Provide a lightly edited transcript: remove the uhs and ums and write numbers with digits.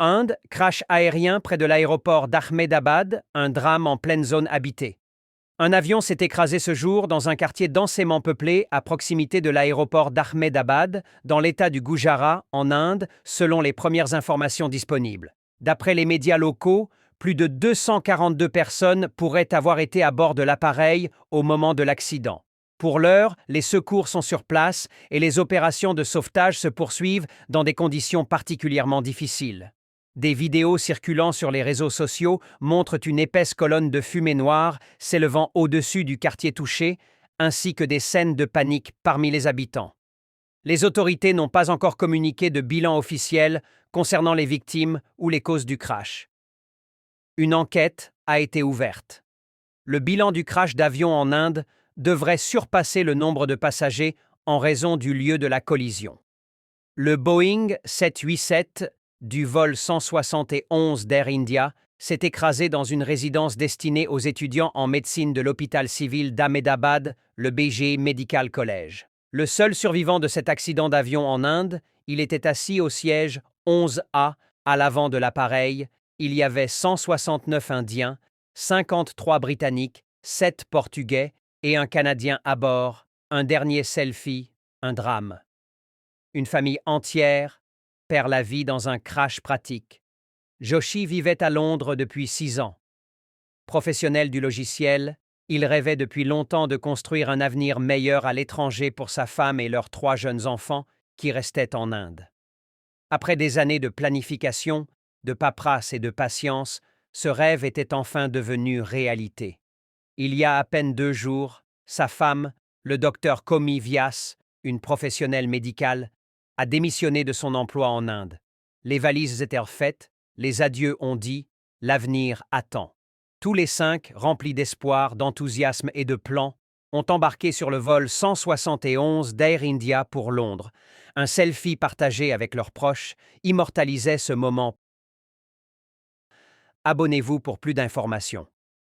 Inde, crash aérien près de l'aéroport d'Ahmedabad, un drame en pleine zone habitée. Un avion s'est écrasé ce jour dans un quartier densément peuplé à proximité de l'aéroport d'Ahmedabad, dans l'État du Gujarat, en Inde, selon les premières informations disponibles. D'après les médias locaux, plus de 242 personnes pourraient avoir été à bord de l'appareil au moment de l'accident. Pour l'heure, les secours sont sur place et les opérations de sauvetage se poursuivent dans des conditions particulièrement difficiles. Des vidéos circulant sur les réseaux sociaux montrent une épaisse colonne de fumée noire s'élevant au-dessus du quartier touché, ainsi que des scènes de panique parmi les habitants. Les autorités n'ont pas encore communiqué de bilan officiel concernant les victimes ou les causes du crash. Une enquête a été ouverte. Le bilan du crash d'avion en Inde devrait surpasser le nombre de passagers en raison du lieu de la collision. Le Boeing 787 du vol 171 d'Air India s'est écrasé dans une résidence destinée aux étudiants en médecine de l'hôpital civil d'Ahmedabad, le BG Medical College. Le seul survivant de cet accident d'avion en Inde, il était assis au siège 11A à l'avant de l'appareil. Il y avait 169 Indiens, 53 Britanniques, 7 Portugais et un Canadien à bord. Un dernier selfie, un drame. Une famille entière perd la vie dans un crash pratique. Joshi vivait à Londres depuis 6 ans. Professionnel du logiciel, il rêvait depuis longtemps de construire un avenir meilleur à l'étranger pour sa femme et leurs 3 jeunes enfants qui restaient en Inde. Après des années de planification, de paperasse et de patience, ce rêve était enfin devenu réalité. Il y a à peine 2 jours, sa femme, le docteur Komi Vyas, une professionnelle médicale, a démissionné de son emploi en Inde. Les valises étaient faites, les adieux ont dit, l'avenir attend. Tous les 5, remplis d'espoir, d'enthousiasme et de plans, ont embarqué sur le vol 171 d'Air India pour Londres. Un selfie partagé avec leurs proches immortalisait ce moment. Abonnez-vous pour plus d'informations.